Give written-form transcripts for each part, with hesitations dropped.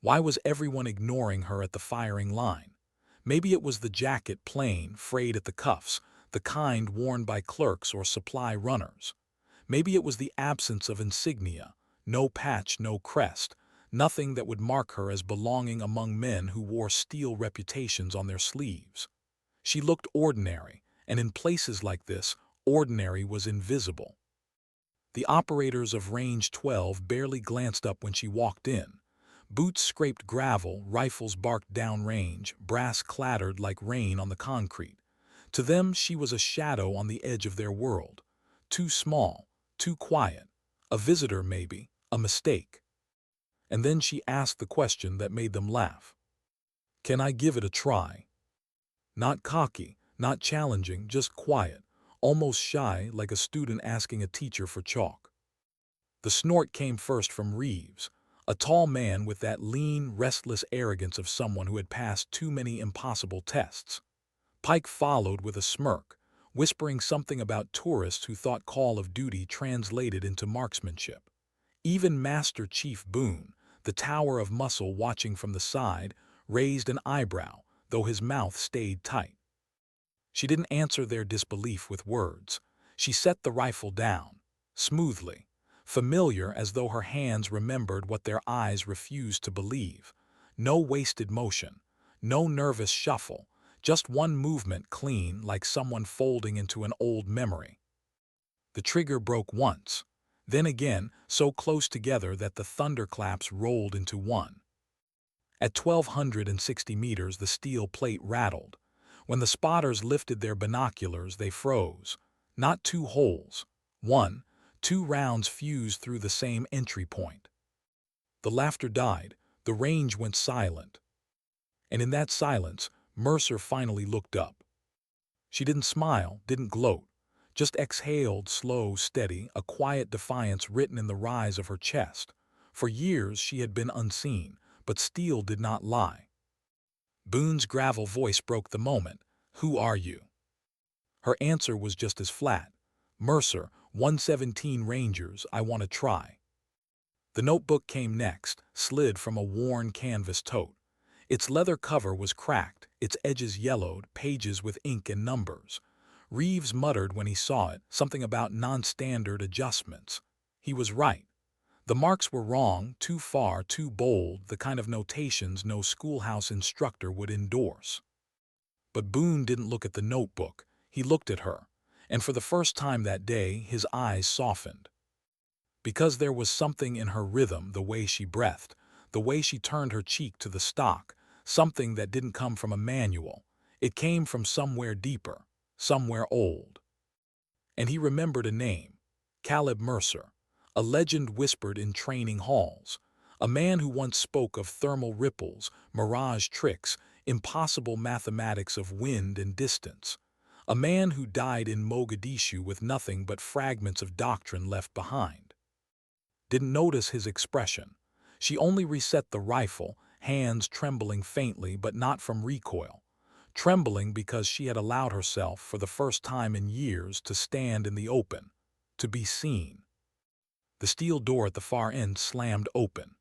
Why was everyone ignoring her at the firing line? Maybe it was the jacket plain, frayed at the cuffs, the kind worn by clerks or supply runners. Maybe it was the absence of insignia, no patch, no crest, nothing that would mark her as belonging among men who wore steel reputations on their sleeves. She looked ordinary, and in places like this, ordinary was invisible. The operators of Range 12 barely glanced up when she walked in. Boots scraped gravel, rifles barked downrange, brass clattered like rain on the concrete. To them, she was a shadow on the edge of their world. Too small, too quiet. A visitor, maybe, a mistake. And then she asked the question that made them laugh. "Can I give it a try?" Not cocky, not challenging, just quiet, almost shy, like a student asking a teacher for chalk. The snort came first from Reeves, a tall man with that lean, restless arrogance of someone who had passed too many impossible tests. Pike followed with a smirk, whispering something about tourists who thought Call of Duty translated into marksmanship. Even Master Chief Boone, the tower of muscle watching from the side, raised an eyebrow, though his mouth stayed tight. She didn't answer their disbelief with words. She set the rifle down, smoothly, familiar as though her hands remembered what their eyes refused to believe. No wasted motion, no nervous shuffle, just one movement clean like someone folding into an old memory. The trigger broke once, then again so close together that the thunderclaps rolled into one. At 1,260 meters the steel plate rattled. When the spotters lifted their binoculars they froze. Not two holes. One, two rounds fused through the same entry point. The laughter died, the range went silent. And in that silence, Mercer finally looked up. She didn't smile, didn't gloat, just exhaled, slow, steady, a quiet defiance written in the rise of her chest. For years she had been unseen, but steel did not lie. Boone's gravel voice broke the moment. "Who are you?" Her answer was just as flat. "Mercer, 117 Rangers, I want to try." The notebook came next, slid from a worn canvas tote. Its leather cover was cracked, its edges yellowed, pages with ink and numbers. Reeves muttered when he saw it, something about non-standard adjustments. He was right. The marks were wrong, too far, too bold, the kind of notations no schoolhouse instructor would endorse. But Boone didn't look at the notebook. He looked at her, and for the first time that day, his eyes softened. Because there was something in her rhythm, the way she breathed, the way she turned her cheek to the stock, something that didn't come from a manual. It came from somewhere deeper, somewhere old. And he remembered a name, Caleb Mercer, a legend whispered in training halls, a man who once spoke of thermal ripples, mirage tricks, impossible mathematics of wind and distance, a man who died in Mogadishu with nothing but fragments of doctrine left behind. Didn't notice his expression. She only reset the rifle, hands trembling faintly but not from recoil, trembling because she had allowed herself for the first time in years to stand in the open, to be seen. The steel door at the far end slammed open.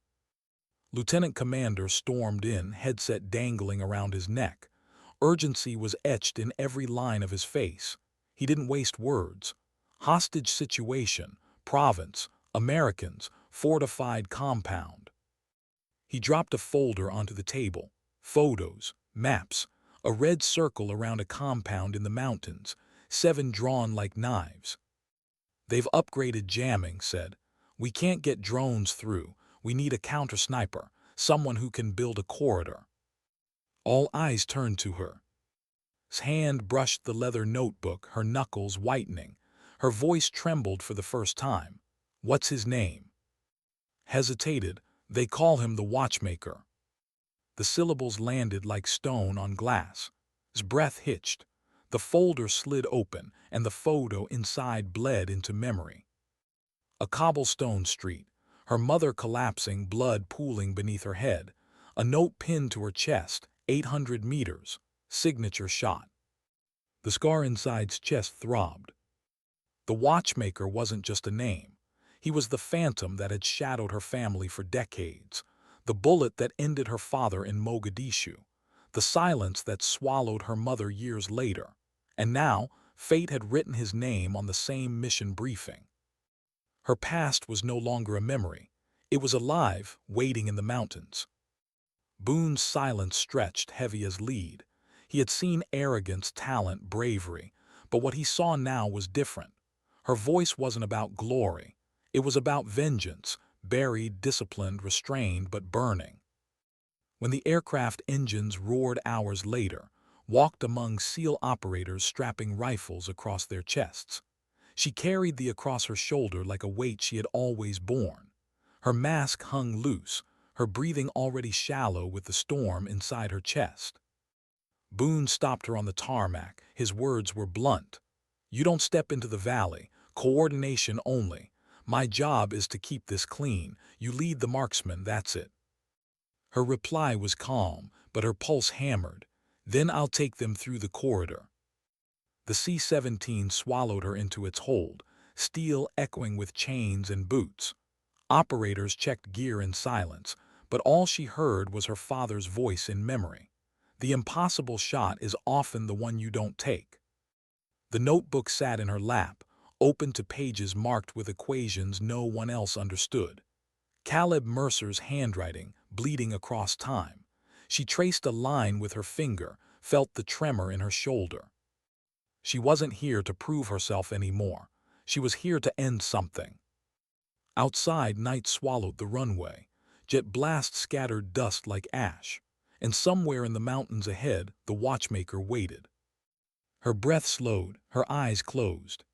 Lieutenant Commander stormed in, headset dangling around his neck. Urgency was etched in every line of his face. He didn't waste words. Hostage situation, province, Americans, fortified compound. He dropped a folder onto the table. Photos, maps, a red circle around a compound in the mountains, 7 drawn like knives. "They've upgraded jamming," said. "We can't get drones through. We need a counter-sniper, someone who can build a corridor." All eyes turned to her. His hand brushed the leather notebook, her knuckles whitening. Her voice trembled for the first time. "What's his name?" Hesitated. "They call him the Watchmaker." The syllables landed like stone on glass. His breath hitched. The folder slid open, and the photo inside bled into memory. A cobblestone street, her mother collapsing, blood pooling beneath her head. A note pinned to her chest, 800 meters, signature shot. The scar inside's chest throbbed. The Watchmaker wasn't just a name. He was the phantom that had shadowed her family for decades. The bullet that ended her father in Mogadishu. The silence that swallowed her mother years later. And now, fate had written his name on the same mission briefing. Her past was no longer a memory. It was alive, waiting in the mountains. Boone's silence stretched heavy as lead. He had seen arrogance, talent, bravery, but what he saw now was different. Her voice wasn't about glory. It was about vengeance, buried, disciplined, restrained, but burning. When the aircraft engines roared hours later, walked among SEAL operators strapping rifles across their chests. She carried the across her shoulder like a weight she had always borne. Her mask hung loose, her breathing already shallow with the storm inside her chest. Boone stopped her on the tarmac. His words were blunt. "You don't step into the valley. Coordination only. My job is to keep this clean. You lead the marksmen, that's it." Her reply was calm, but her pulse hammered. "Then I'll take them through the corridor." The C-17 swallowed her into its hold, steel echoing with chains and boots. Operators checked gear in silence, but all she heard was her father's voice in memory. The impossible shot is often the one you don't take. The notebook sat in her lap, open to pages marked with equations no one else understood. Caleb Mercer's handwriting, bleeding across time. She traced a line with her finger, felt the tremor in her shoulder. She wasn't here to prove herself anymore. She was here to end something. Outside, night swallowed the runway. Jet blasts scattered dust like ash. And somewhere in the mountains ahead, the Watchmaker waited. Her breath slowed, her eyes closed.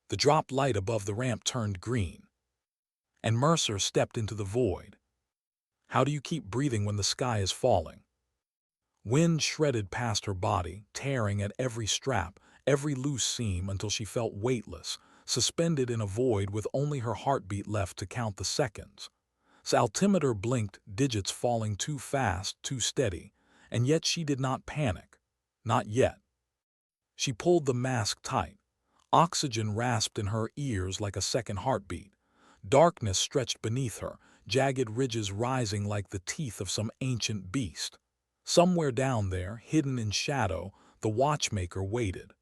The drop light above the ramp turned green. And Mercer stepped into the void. How do you keep breathing when the sky is falling? Wind shredded past her body, tearing at every strap, every loose seam until she felt weightless, suspended in a void with only her heartbeat left to count the seconds. The altimeter blinked, digits falling too fast, too steady, and yet she did not panic. Not yet. She pulled the mask tight. Oxygen rasped in her ears like a second heartbeat. Darkness stretched beneath her, jagged ridges rising like the teeth of some ancient beast. Somewhere down there, hidden in shadow, the Watchmaker waited.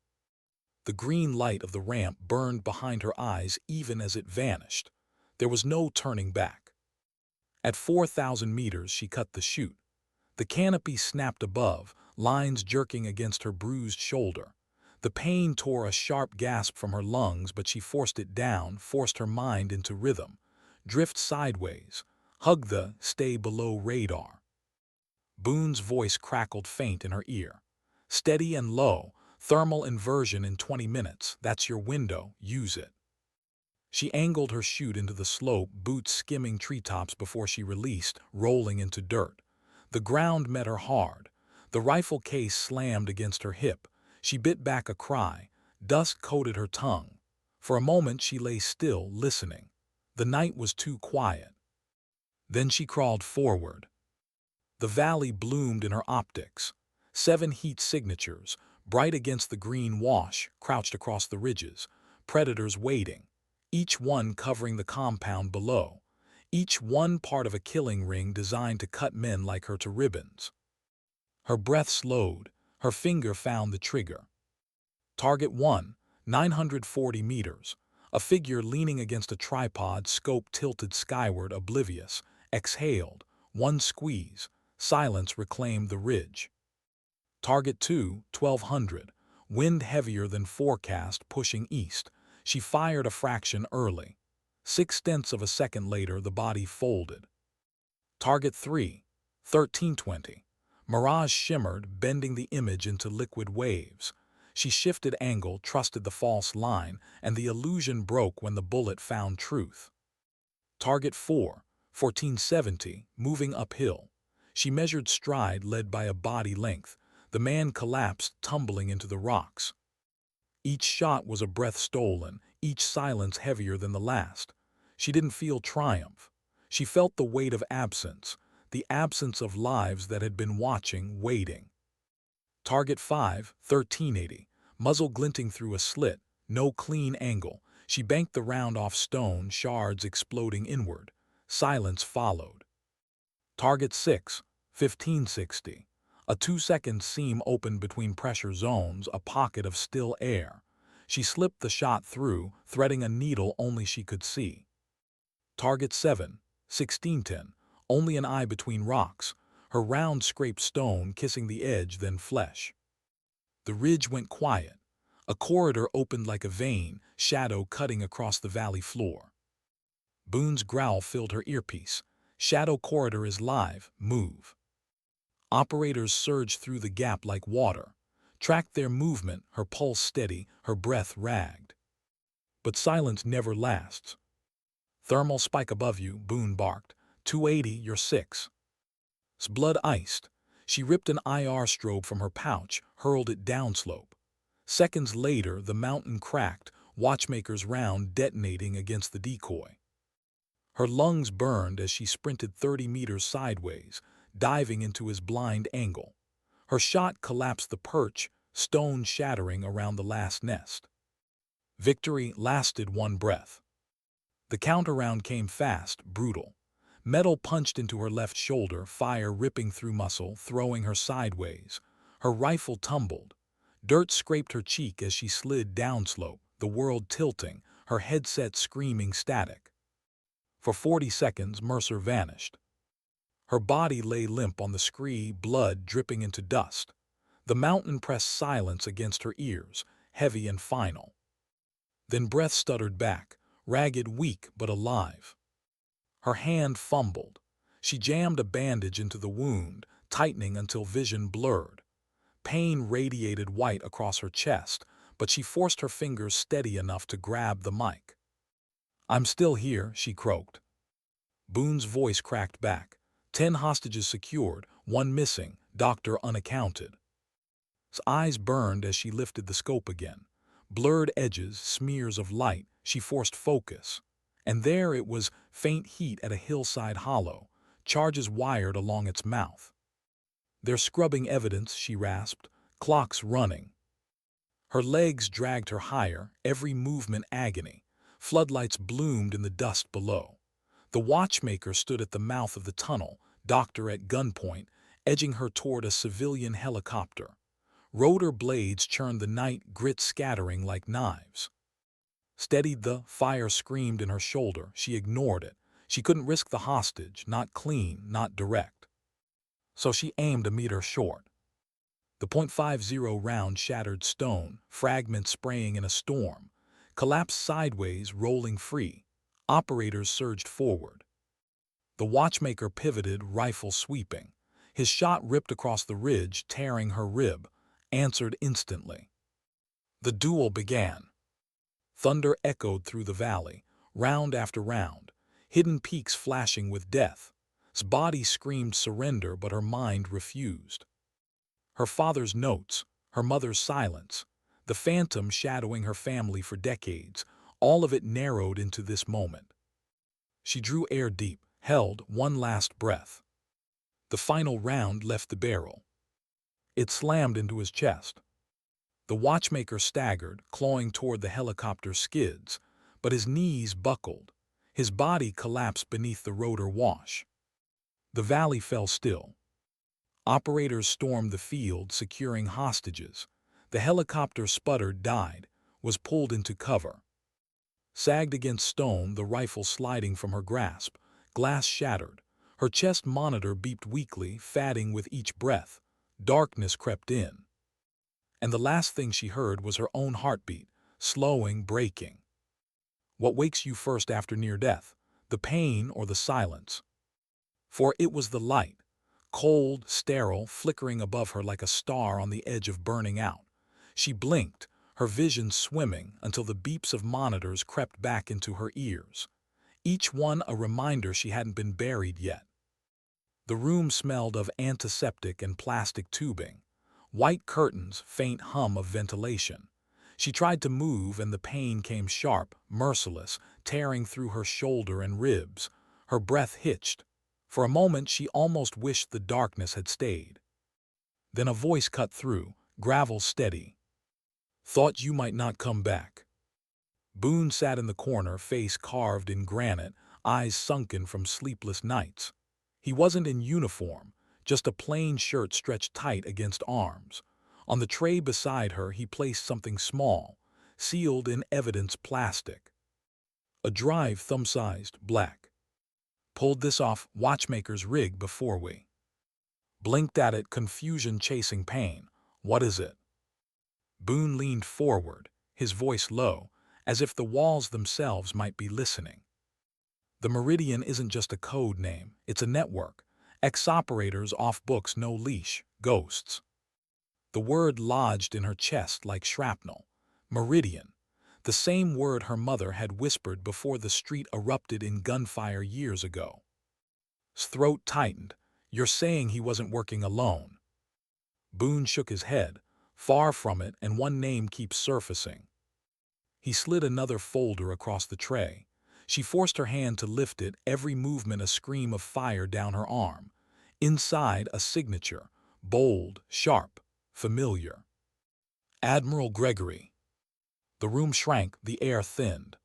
The green light of the ramp burned behind her eyes even as it vanished. There was no turning back. At 4,000 meters, she cut the chute. The canopy snapped above, lines jerking against her bruised shoulder. The pain tore a sharp gasp from her lungs, but she forced it down, forced her mind into rhythm. Drift sideways. Hug the stay below radar. Boone's voice crackled faint in her ear. Steady and low. Thermal inversion in 20 minutes. That's your window. Use it. She angled her chute into the slope, boots skimming treetops before she released, rolling into dirt. The ground met her hard. The rifle case slammed against her hip. She bit back a cry. Dust coated her tongue. For a moment she lay still, listening. The night was too quiet. Then she crawled forward. The valley bloomed in her optics. 7 heat signatures, bright against the green wash, crouched across the ridges. Predators waiting. Each one covering the compound below. Each one part of a killing ring designed to cut men like her to ribbons. Her breath slowed. Her finger found the trigger. Target 1, 940 meters. A figure leaning against a tripod, scope tilted skyward, oblivious. Exhaled. One squeeze. Silence reclaimed the ridge. Target 2, 1200. Wind heavier than forecast, pushing east. She fired a fraction early. 0.6 of a second later, the body folded. Target 3, 1320. Mirage shimmered, bending the image into liquid waves. She shifted angle, trusted the false line, and the illusion broke when the bullet found truth. Target 4, 1470, moving uphill. She measured stride led by a body length. The man collapsed, tumbling into the rocks. Each shot was a breath stolen, each silence heavier than the last. She didn't feel triumph. She felt the weight of absence, the absence of lives that had been watching, waiting. Target 5, 1380, muzzle glinting through a slit, no clean angle. She banked the round off stone, shards exploding inward. Silence followed. Target 6, 1560. A 2-second seam opened between pressure zones, a pocket of still air. She slipped the shot through, threading a needle only she could see. Target 7, 1610. Only an eye between rocks. Her round scraped stone kissing the edge, then flesh. The ridge went quiet. A corridor opened like a vein, shadow cutting across the valley floor. Boone's growl filled her earpiece. Shadow corridor is live, move. Operators surged through the gap like water. Tracked their movement, her pulse steady, her breath ragged. But silence never lasts. Thermal spike above you, Boone barked. 280, you're 6. Blood iced. She ripped an IR strobe from her pouch, hurled it downslope. Seconds later, the mountain cracked, Watchmaker's round detonating against the decoy. Her lungs burned as she sprinted 30 meters sideways, diving into his blind angle. Her shot collapsed the perch, stone shattering around the last nest. Victory lasted one breath. The counter-round came fast, brutal. Metal punched into her left shoulder, fire ripping through muscle, throwing her sideways. Her rifle tumbled. Dirt scraped her cheek as she slid downslope, the world tilting, her headset screaming static. For 40 seconds, Mercer vanished. Her body lay limp on the scree, blood dripping into dust. The mountain pressed silence against her ears, heavy and final. Then breath stuttered back, ragged, weak, but alive. Her hand fumbled. She jammed a bandage into the wound, tightening until vision blurred. Pain radiated white across her chest, but she forced her fingers steady enough to grab the mic. "I'm still here," she croaked. Boone's voice cracked back. 10 hostages secured, 1 missing, doctor unaccounted. His eyes burned as she lifted the scope again. Blurred edges, smears of light, she forced focus. And there it was, faint heat at a hillside hollow, charges wired along its mouth. "They're scrubbing evidence," she rasped, "clocks running." Her legs dragged her higher, every movement agony. Floodlights bloomed in the dust below. The watchmaker stood at the mouth of the tunnel, doctor at gunpoint, edging her toward a civilian helicopter. Rotor blades churned the night, grit scattering like knives. Steadied the fire screamed in her shoulder. She ignored it. She couldn't risk the hostage, not clean, not direct. So she aimed a meter short. The .50 round shattered stone, fragments spraying in a storm, collapsed sideways, rolling free. Operators surged forward. The watchmaker pivoted, rifle sweeping. His shot ripped across the ridge, tearing her rib, answered instantly. The duel began. Thunder echoed through the valley, round after round, hidden peaks flashing with death. His body screamed surrender, but her mind refused. Her father's notes, her mother's silence, the phantom shadowing her family for decades, all of it narrowed into this moment. She drew air deep, held one last breath. The final round left the barrel. It slammed into his chest. The watchmaker staggered, clawing toward the helicopter's skids, but his knees buckled. His body collapsed beneath the rotor wash. The valley fell still. Operators stormed the field, securing hostages. The helicopter sputtered, died, was pulled into cover. Sagged against stone, the rifle sliding from her grasp, glass shattered. Her chest monitor beeped weakly, fading with each breath. Darkness crept in. And the last thing she heard was her own heartbeat, slowing, breaking. What wakes you first after near death, the pain or the silence? For it was the light, cold, sterile, flickering above her like a star on the edge of burning out. She blinked, her vision swimming, until the beeps of monitors crept back into her ears. Each one a reminder she hadn't been buried yet. The room smelled of antiseptic and plastic tubing. White curtains, faint hum of ventilation. She tried to move and the pain came sharp, merciless, tearing through her shoulder and ribs. Her breath hitched. For a moment she almost wished the darkness had stayed. Then a voice cut through, gravel steady. "Thought you might not come back." Boone sat in the corner, face carved in granite, eyes sunken from sleepless nights. He wasn't in uniform, just a plain shirt stretched tight against arms. On the tray beside her he placed something small, sealed in evidence plastic. A drive thumb-sized, black. Pulled this off Watchmaker's rig before we. Blinked at it, confusion chasing pain. What is it? Boone leaned forward, his voice low, as if the walls themselves might be listening. The Meridian isn't just a code name, it's a network. Ex-operators off books, no leash, ghosts. The word lodged in her chest like shrapnel. Meridian. The same word her mother had whispered before the street erupted in gunfire years ago. His throat tightened. You're saying he wasn't working alone? Boone shook his head. Far from it, and one name keeps surfacing. He slid another folder across the tray. She forced her hand to lift it, every movement a scream of fire down her arm. Inside, a signature, bold, sharp, familiar. Admiral Gregory. The room shrank, the air thinned.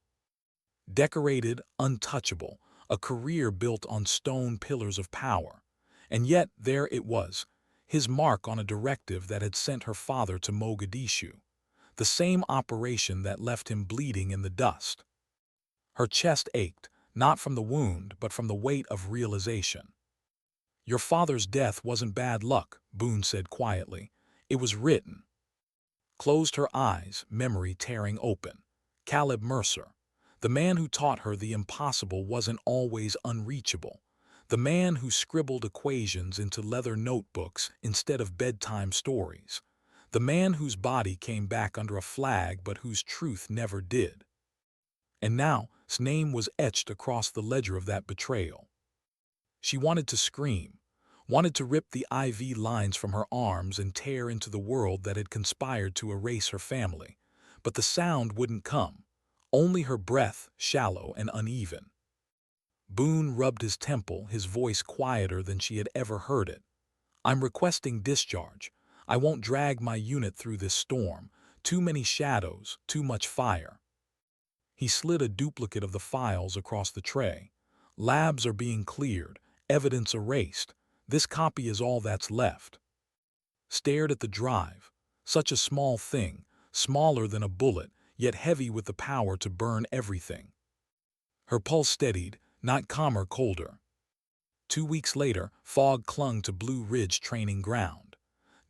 Decorated, untouchable, a career built on stone pillars of power. And yet there it was, his mark on a directive that had sent her father to Mogadishu. The same operation that left him bleeding in the dust. Her chest ached, not from the wound, but from the weight of realization. Your father's death wasn't bad luck, Boone said quietly. It was written. Closed her eyes, memory tearing open. Caleb Mercer. The man who taught her the impossible wasn't always unreachable. The man who scribbled equations into leather notebooks instead of bedtime stories. The man whose body came back under a flag but whose truth never did. And now, his name was etched across the ledger of that betrayal. She wanted to scream, wanted to rip the IV lines from her arms and tear into the world that had conspired to erase her family. But the sound wouldn't come, only her breath, shallow and uneven. Boone rubbed his temple, his voice quieter than she had ever heard it. I'm requesting discharge. I won't drag my unit through this storm. Too many shadows, too much fire. He slid a duplicate of the files across the tray. Labs are being cleared, evidence erased. This copy is all that's left. Stared at the drive. Such a small thing, smaller than a bullet, yet heavy with the power to burn everything. Her pulse steadied, not calmer, colder. 2 weeks later, fog clung to Blue Ridge training ground.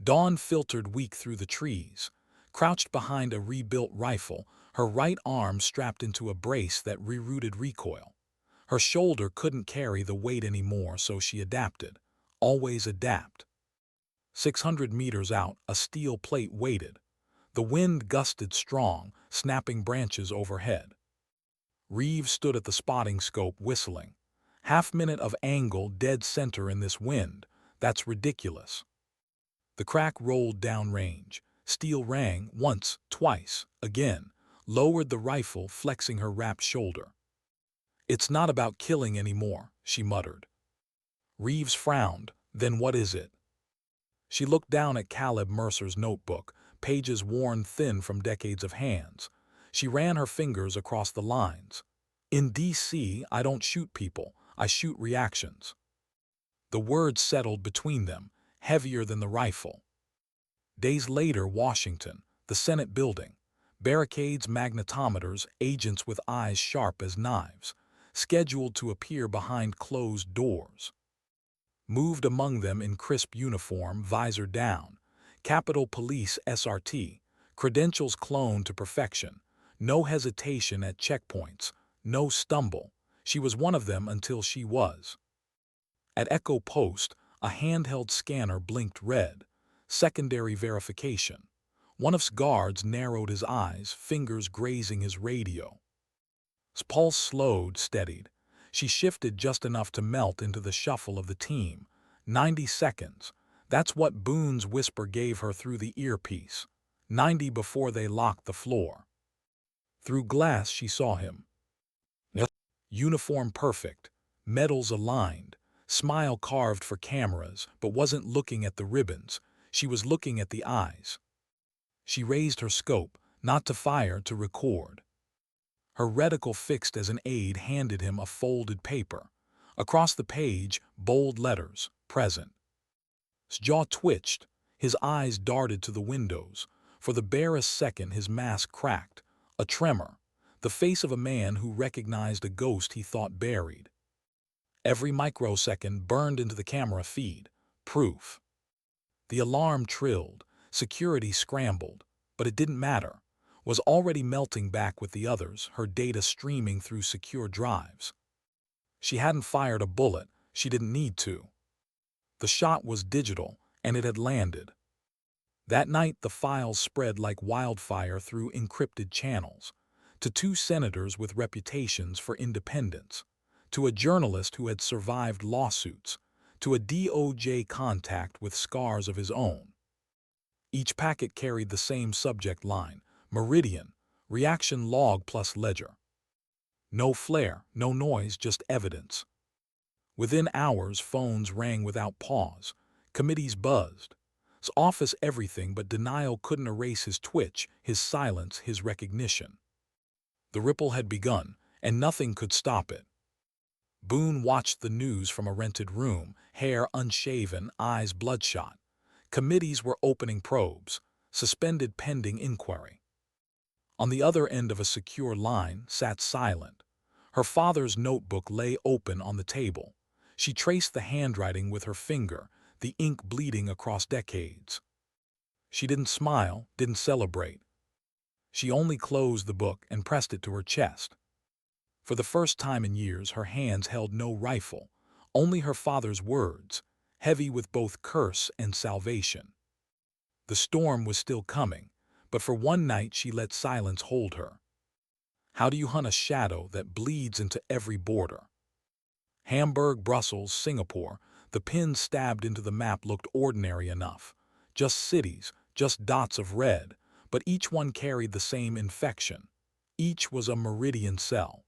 Dawn filtered weak through the trees. Crouched behind a rebuilt rifle, her right arm strapped into a brace that rerouted recoil. Her shoulder couldn't carry the weight anymore, so she adapted. Always adapt. 600 meters out, a steel plate waited. The wind gusted strong, snapping branches overhead. Reeves stood at the spotting scope, whistling. Half-minute of angle, dead center in this wind. That's ridiculous. The crack rolled downrange. Steel rang once, twice, again. Lowered the rifle, flexing her wrapped shoulder. It's not about killing anymore, she muttered. Reeves frowned. Then what is it? She looked down at Caleb Mercer's notebook, pages worn thin from decades of hands. She ran her fingers across the lines. In D.C., I don't shoot people, I shoot reactions. The words settled between them, heavier than the rifle. Days later, Washington, the Senate building. Barricades, magnetometers, agents with eyes sharp as knives, scheduled to appear behind closed doors. Moved among them in crisp uniform, visor down. Capitol Police SRT, credentials cloned to perfection. No hesitation at checkpoints, no stumble. She was one of them until she was. At Echo Post, a handheld scanner blinked red. Secondary verification. One of his guards narrowed his eyes, fingers grazing his radio. His pulse slowed, steadied. She shifted just enough to melt into the shuffle of the team. 90 seconds. That's what Boone's whisper gave her through the earpiece. 90 before they locked the floor. Through glass she saw him. Uniform perfect, medals aligned, smile carved for cameras, but wasn't looking at the ribbons. She was looking at the eyes. She raised her scope, not to fire, to record. Her reticle fixed as an aide handed him a folded paper. Across the page, bold letters, present. His jaw twitched, his eyes darted to the windows. For the barest second his mask cracked, a tremor, the face of a man who recognized a ghost he thought buried. Every microsecond burned into the camera feed, proof. The alarm trilled, security scrambled, but it didn't matter. Was already melting back with the others, her data streaming through secure drives. She hadn't fired a bullet, she didn't need to. The shot was digital, and it had landed. That night the files spread like wildfire through encrypted channels, to two senators with reputations for independence, to a journalist who had survived lawsuits, to a DOJ contact with scars of his own. Each packet carried the same subject line, Meridian, reaction log plus ledger. No flare, no noise, just evidence. Within hours, phones rang without pause, committees buzzed. His office everything, but denial couldn't erase his twitch, his silence, his recognition. The ripple had begun, and nothing could stop it. Boone watched the news from a rented room, hair unshaven, eyes bloodshot. Committees were opening probes, suspended pending inquiry. On the other end of a secure line sat Silent. Her father's notebook lay open on the table. She traced the handwriting with her finger, the ink bleeding across decades. She didn't smile, didn't celebrate. She only closed the book and pressed it to her chest. For the first time in years, her hands held no rifle, only her father's words, heavy with both curse and salvation. The storm was still coming, but for one night she let silence hold her. How do you hunt a shadow that bleeds into every border? Hamburg, Brussels, Singapore, the pins stabbed into the map looked ordinary enough. Just cities, just dots of red, but each one carried the same infection. Each was a meridian cell.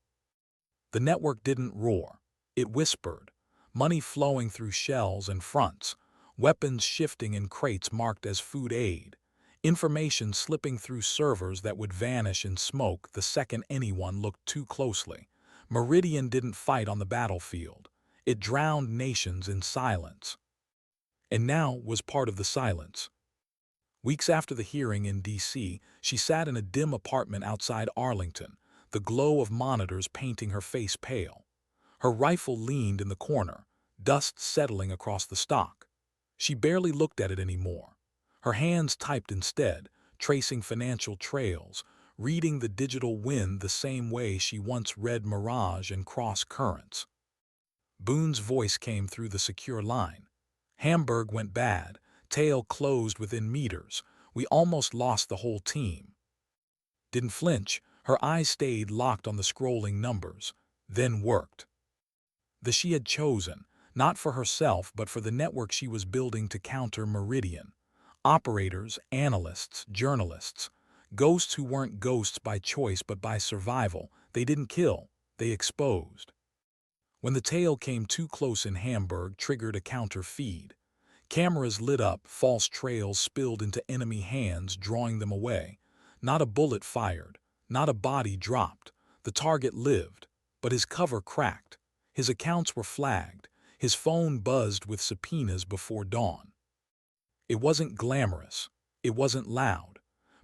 The network didn't roar. It whispered, money flowing through shells and fronts, weapons shifting in crates marked as food aid, information slipping through servers that would vanish in smoke the second anyone looked too closely. Meridian didn't fight on the battlefield. It drowned nations in silence. And now was part of the silence. Weeks after the hearing in D.C., she sat in a dim apartment outside Arlington, the glow of monitors painting her face pale. Her rifle leaned in the corner, dust settling across the stock. She barely looked at it anymore. Her hands typed instead, tracing financial trails, reading the digital wind the same way she once read Mirage and Cross Currents. Boone's voice came through the secure line. Hamburg went bad, tail closed within meters. We almost lost the whole team. Didn't flinch, her eyes stayed locked on the scrolling numbers, then worked. The she had chosen, not for herself but for the network she was building to counter Meridian. Operators, analysts, journalists, ghosts who weren't ghosts by choice but by survival. They didn't kill, they exposed. When the tail came too close in Hamburg, triggered a counter feed. Cameras lit up, false trails spilled into enemy hands, drawing them away. Not a bullet fired, not a body dropped. The target lived, but his cover cracked. His accounts were flagged. His phone buzzed with subpoenas before dawn. It wasn't glamorous, it wasn't loud,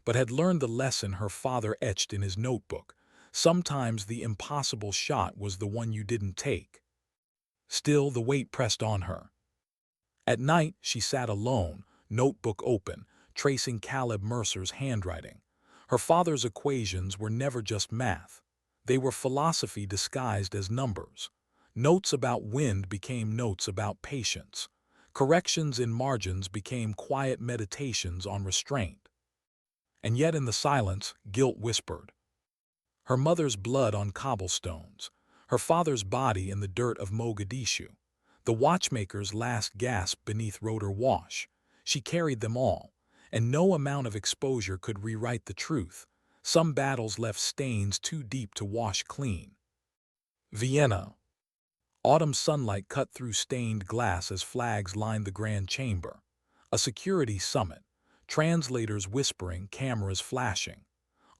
but had learned the lesson her father etched in his notebook. Sometimes the impossible shot was the one you didn't take. Still, the weight pressed on her. At night, she sat alone, notebook open, tracing Caleb Mercer's handwriting. Her father's equations were never just math. They were philosophy disguised as numbers. Notes about wind became notes about patience. Corrections in margins became quiet meditations on restraint. And yet in the silence, guilt whispered. Her mother's blood on cobblestones, her father's body in the dirt of Mogadishu, the watchmaker's last gasp beneath rotor wash. She carried them all, and no amount of exposure could rewrite the truth. Some battles left stains too deep to wash clean. Vienna. Autumn sunlight cut through stained glass as flags lined the grand chamber. A security summit, translators whispering, cameras flashing.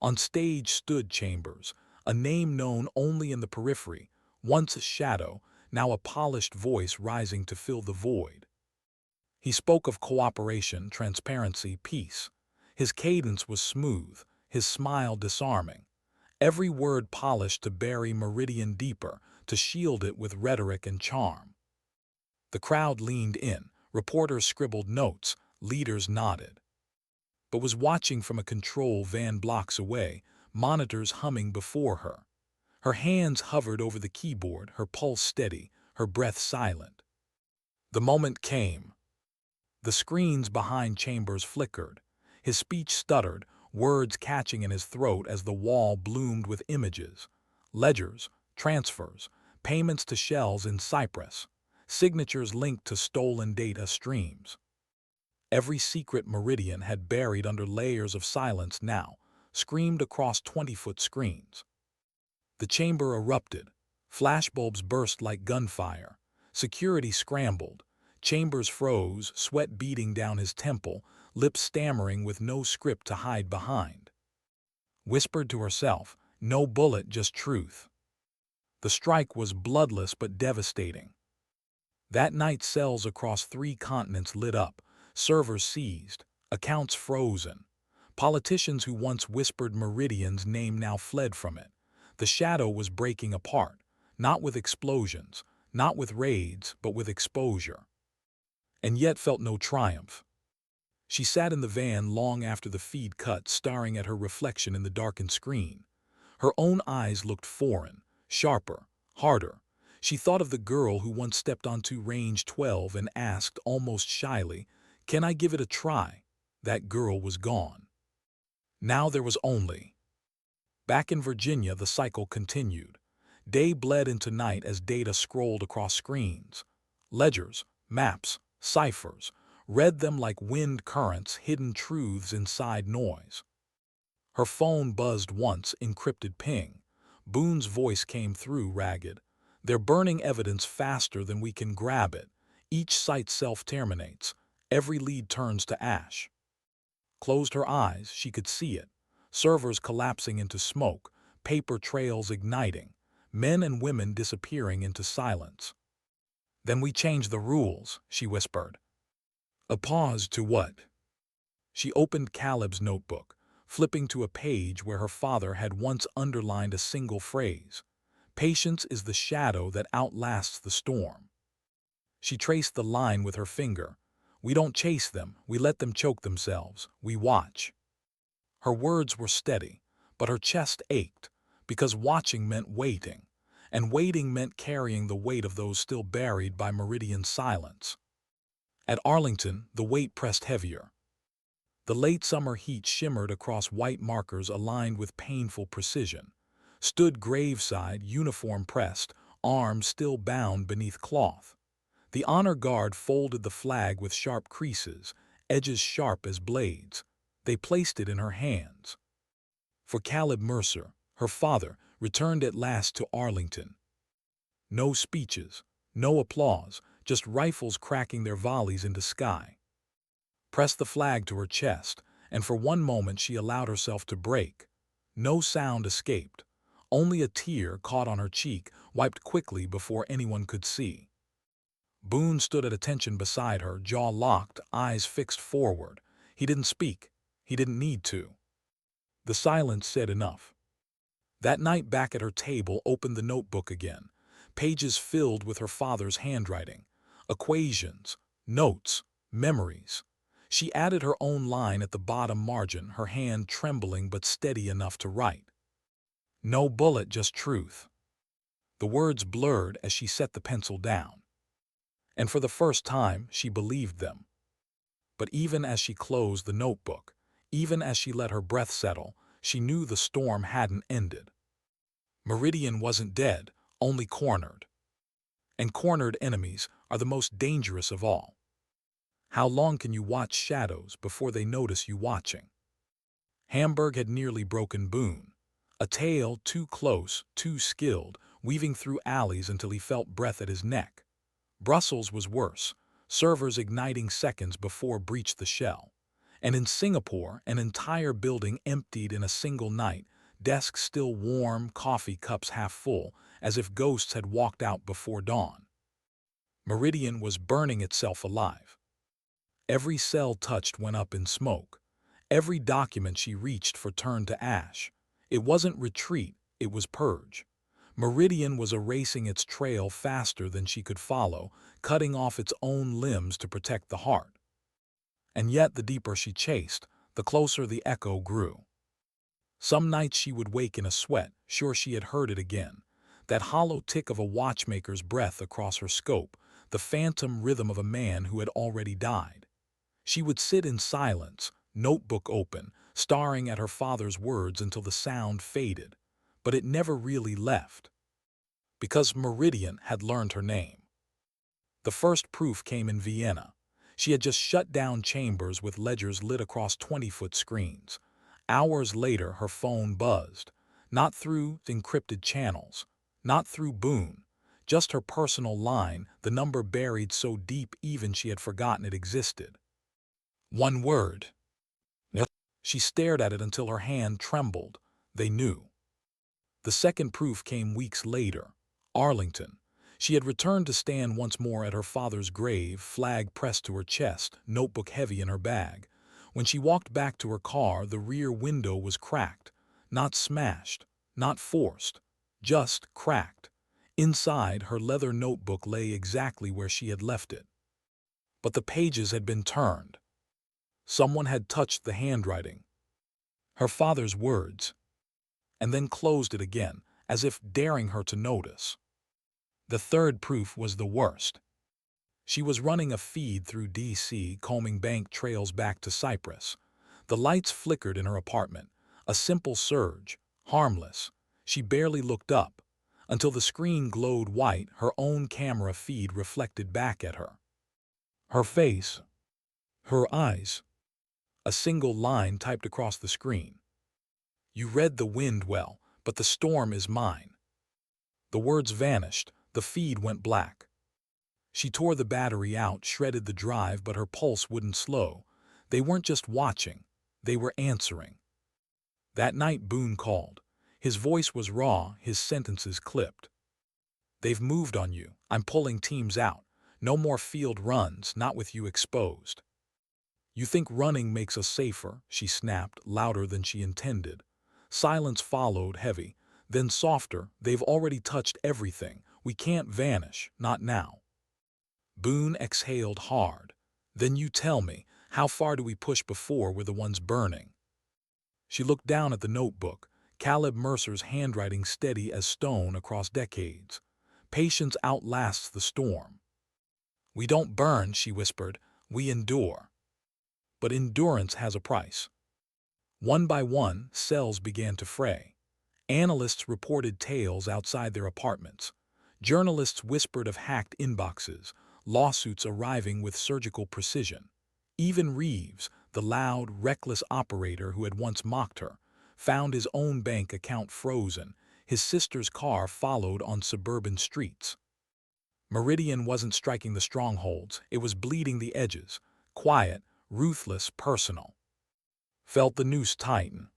On stage stood Chambers, a name known only in the periphery, once a shadow, now a polished voice rising to fill the void. He spoke of cooperation, transparency, peace. His cadence was smooth, his smile disarming. Every word polished to bury Meridian deeper, to shield it with rhetoric and charm. The crowd leaned in, reporters scribbled notes, leaders nodded. But was watching from a control van blocks away, monitors humming before her. Her hands hovered over the keyboard, her pulse steady, her breath silent. The moment came. The screens behind Chambers flickered. His speech stuttered, words catching in his throat as the wall bloomed with images. Ledgers, transfers, payments to shells in Cyprus, signatures linked to stolen data streams. Every secret Meridian had buried under layers of silence now screamed across 20-foot screens. The chamber erupted. Flashbulbs burst like gunfire. Security scrambled. Chambers froze, sweat beading down his temple, lips stammering with no script to hide behind. Whispered to herself, "No bullet, just truth." The strike was bloodless but devastating. That night cells across 3 continents lit up, servers seized, accounts frozen. Politicians who once whispered Meridian's name now fled from it. The shadow was breaking apart, not with explosions, not with raids, but with exposure. And yet felt no triumph. She sat in the van long after the feed cut, staring at her reflection in the darkened screen. Her own eyes looked foreign, sharper, harder. She thought of the girl who once stepped onto range 12 and asked, almost shyly, "Can I give it a try?" That girl was gone. Now there was only. Back in Virginia, the cycle continued. Day bled into night as data scrolled across screens. Ledgers, maps, ciphers, read them like wind currents, hidden truths inside noise. Her phone buzzed once, encrypted ping. Boone's voice came through, ragged. "They're burning evidence faster than we can grab it. Each site self-terminates. Every lead turns to ash." Closed her eyes, she could see it. Servers collapsing into smoke, paper trails igniting, men and women disappearing into silence. "Then we change the rules," she whispered. A pause to what? She opened Caleb's notebook, flipping to a page where her father had once underlined a single phrase. "Patience is the shadow that outlasts the storm." She traced the line with her finger. "We don't chase them, we let them choke themselves, we watch." Her words were steady, but her chest ached, because watching meant waiting, and waiting meant carrying the weight of those still buried by Meridian silence. At Arlington, the weight pressed heavier. The late summer heat shimmered across white markers aligned with painful precision. Stood graveside, uniform pressed, arms still bound beneath cloth. The honor guard folded the flag with sharp creases, edges sharp as blades. They placed it in her hands. For Caleb Mercer, her father, returned at last to Arlington. No speeches, no applause, just rifles cracking their volleys into sky. Pressed the flag to her chest, and for one moment she allowed herself to break. No sound escaped. Only a tear caught on her cheek, wiped quickly before anyone could see. Boone stood at attention beside her, jaw locked, eyes fixed forward. He didn't speak. He didn't need to. The silence said enough. That night back at her table opened the notebook again, pages filled with her father's handwriting, equations, notes, memories. She added her own line at the bottom margin, her hand trembling but steady enough to write. "No bullet, just truth." The words blurred as she set the pencil down. And for the first time, she believed them. But even as she closed the notebook, even as she let her breath settle, she knew the storm hadn't ended. Meridian wasn't dead, only cornered. And cornered enemies are the most dangerous of all. How long can you watch shadows before they notice you watching? Hamburg had nearly broken Boone. A tale too close, too skilled, weaving through alleys until he felt breath at his neck. Brussels was worse, servers igniting seconds before breached the shell. And in Singapore, an entire building emptied in a single night, desks still warm, coffee cups half full, as if ghosts had walked out before dawn. Meridian was burning itself alive. Every cell touched went up in smoke. Every document she reached for turned to ash. It wasn't retreat, it was purge. Meridian was erasing its trail faster than she could follow, cutting off its own limbs to protect the heart. And yet the deeper she chased, the closer the echo grew. Some nights she would wake in a sweat, sure she had heard it again. That hollow tick of a watchmaker's breath across her scope, the phantom rhythm of a man who had already died. She would sit in silence, notebook open, staring at her father's words until the sound faded. But it never really left. Because Meridian had learned her name. The first proof came in Vienna. She had just shut down chambers with ledgers lit across 20-foot screens. Hours later, her phone buzzed. Not through encrypted channels. Not through Boone. Just her personal line, the number buried so deep even she had forgotten it existed. One word. She stared at it until her hand trembled. They knew. The second proof came weeks later. Arlington. She had returned to stand once more at her father's grave, flag pressed to her chest, notebook heavy in her bag. When she walked back to her car, the rear window was cracked. Not smashed, not forced, just cracked. Inside, her leather notebook lay exactly where she had left it. But the pages had been turned. Someone had touched the handwriting. Her father's words. And then closed it again, as if daring her to notice. The third proof was the worst. She was running a feed through D.C., combing bank trails back to Cyprus. The lights flickered in her apartment, a simple surge, harmless. She barely looked up, until the screen glowed white, her own camera feed reflected back at her. Her face, her eyes, a single line typed across the screen. You read the wind well, but the storm is mine. The words vanished, the feed went black. She tore the battery out, shredded the drive, but her pulse wouldn't slow. They weren't just watching, they were answering. That night Boone called. His voice was raw, his sentences clipped. They've moved on you. I'm pulling teams out. No more field runs, not with you exposed. You think running makes us safer, she snapped, louder than she intended. Silence followed, heavy, then softer. They've already touched everything. We can't vanish, not now. Boone exhaled hard. Then you tell me, how far do we push before we're the ones burning? She looked down at the notebook, Caleb Mercer's handwriting steady as stone across decades. Patience outlasts the storm. We don't burn, she whispered, we endure. But endurance has a price. One by one, cells began to fray. Analysts reported tales outside their apartments. Journalists whispered of hacked inboxes, lawsuits arriving with surgical precision. Even Reeves, the loud, reckless operator who had once mocked her, found his own bank account frozen. His sister's car followed on suburban streets. Meridian wasn't striking the strongholds, it was bleeding the edges. Quiet, ruthless, personal. Felt the noose tighten.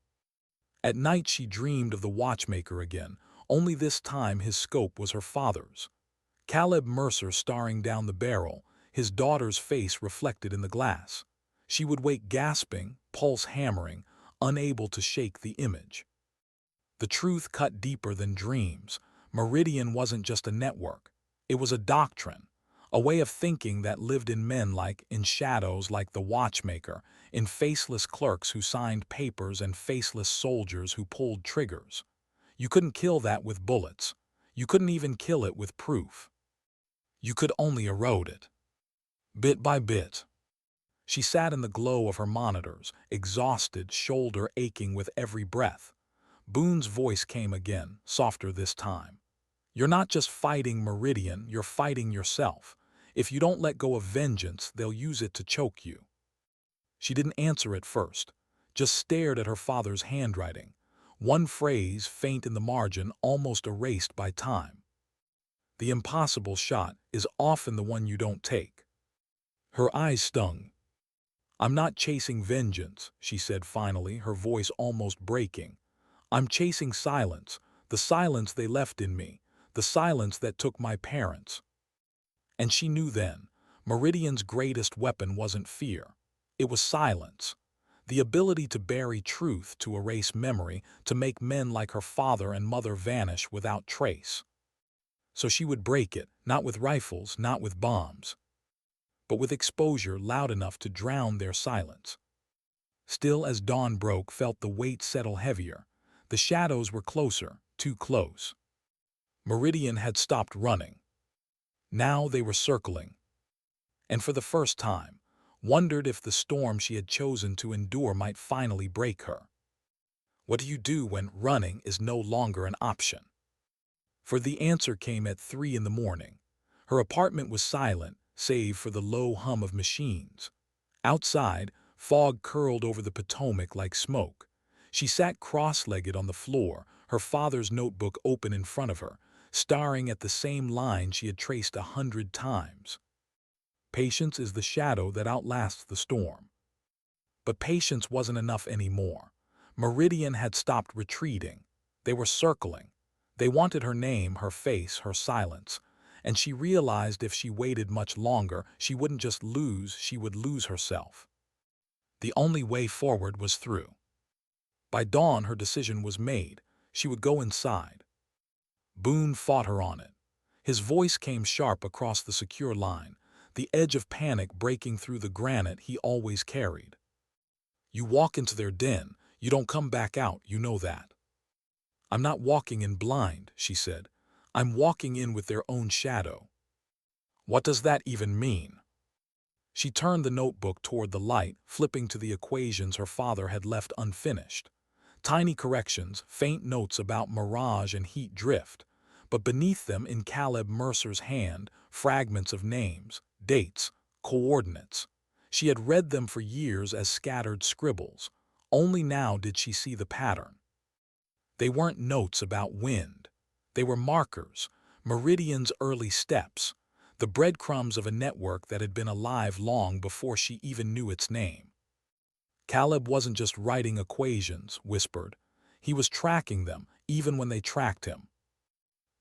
At night she dreamed of the Watchmaker again, only this time his scope was her father's. Caleb Mercer staring down the barrel, his daughter's face reflected in the glass. She would wake gasping, pulse hammering, unable to shake the image. The truth cut deeper than dreams. Meridian wasn't just a network. It was a doctrine, a way of thinking that lived in men in shadows like the Watchmaker, in faceless clerks who signed papers and faceless soldiers who pulled triggers. You couldn't kill that with bullets. You couldn't even kill it with proof. You could only erode it. Bit by bit. She sat in the glow of her monitors, exhausted, shoulder aching with every breath. Boone's voice came again, softer this time. You're not just fighting Meridian, you're fighting yourself. If you don't let go of vengeance, they'll use it to choke you. She didn't answer at first, just stared at her father's handwriting. One phrase, faint in the margin, almost erased by time. The impossible shot is often the one you don't take. Her eyes stung. I'm not chasing vengeance, she said finally, her voice almost breaking. I'm chasing silence, the silence they left in me, the silence that took my parents. And she knew then, Meridian's greatest weapon wasn't fear. It was silence. The ability to bury truth, to erase memory, to make men like her father and mother vanish without trace. So she would break it, not with rifles, not with bombs, but with exposure loud enough to drown their silence. Still as dawn broke, felt the weight settle heavier. The shadows were closer, too close. Meridian had stopped running. Now they were circling. And for the first time, wondered if the storm she had chosen to endure might finally break her. What do you do when running is no longer an option? For the answer came at 3 in the morning. Her apartment was silent, save for the low hum of machines. Outside, fog curled over the Potomac like smoke. She sat cross-legged on the floor, her father's notebook open in front of her, staring at the same line she had traced 100 times. Patience is the shadow that outlasts the storm. But patience wasn't enough anymore. Meridian had stopped retreating. They were circling. They wanted her name, her face, her silence. And she realized if she waited much longer, she wouldn't just lose, she would lose herself. The only way forward was through. By dawn, her decision was made. She would go inside. Boone fought her on it. His voice came sharp across the secure line, the edge of panic breaking through the granite he always carried. You walk into their den, you don't come back out, you know that. I'm not walking in blind, she said. I'm walking in with their own shadow. What does that even mean? She turned the notebook toward the light, flipping to the equations her father had left unfinished. Tiny corrections, faint notes about mirage and heat drift. But beneath them, in Caleb Mercer's hand, fragments of names, dates, coordinates. She had read them for years as scattered scribbles. Only now did she see the pattern. They weren't notes about wind. They were markers, Meridian's early steps, the breadcrumbs of a network that had been alive long before she even knew its name. Caleb wasn't just writing equations, whispered. He was tracking them, even when they tracked him.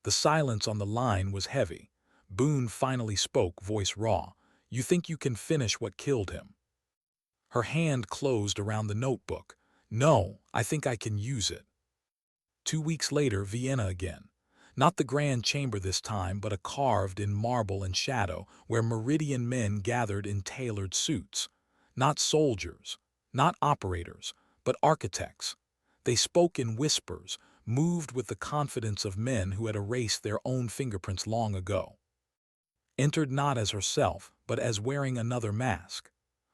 The silence on the line was heavy. Boone finally spoke, voice raw. You think you can finish what killed him? Her hand closed around the notebook. No, I think I can use it. 2 weeks later, Vienna again. Not the grand chamber this time, but a carved in marble and shadow where Meridian men gathered in tailored suits. Not soldiers, not operators, but architects. They spoke in whispers, moved with the confidence of men who had erased their own fingerprints long ago. Entered not as herself, but as wearing another mask.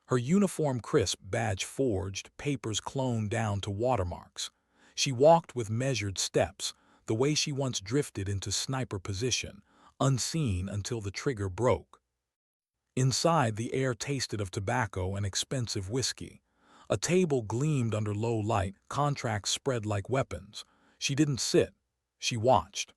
Her uniform crisp, badge forged, papers cloned down to watermarks. She walked with measured steps, the way she once drifted into sniper position, unseen until the trigger broke. Inside, the air tasted of tobacco and expensive whiskey. A table gleamed under low light, contracts spread like weapons. She didn't sit. She watched.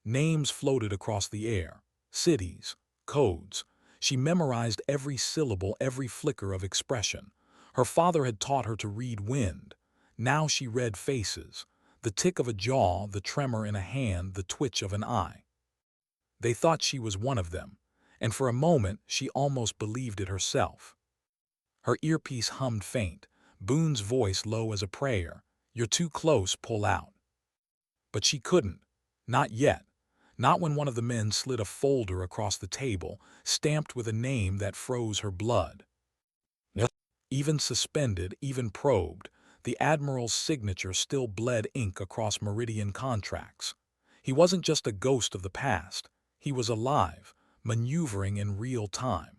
Names floated across the air. Cities. Codes. She memorized every syllable, every flicker of expression. Her father had taught her to read wind. Now she read faces. The tick of a jaw, the tremor in a hand, the twitch of an eye. They thought she was one of them, and for a moment she almost believed it herself. Her earpiece hummed faint, Boone's voice low as a prayer. You're too close, pull out. But she couldn't. Not yet. Not when one of the men slid a folder across the table, stamped with a name that froze her blood. Even suspended, even probed, the Admiral's signature still bled ink across Meridian contracts. He wasn't just a ghost of the past. He was alive, maneuvering in real time.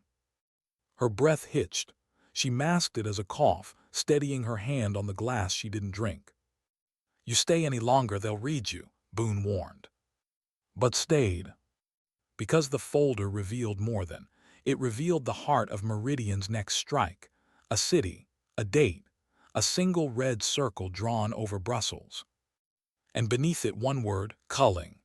Her breath hitched. She masked it as a cough, steadying her hand on the glass she didn't drink. You stay any longer, they'll read you, Boone warned. But stayed. Because the folder revealed more than. It revealed the heart of Meridian's next strike. A city, a date, a single red circle drawn over Brussels. And beneath it one word, culling.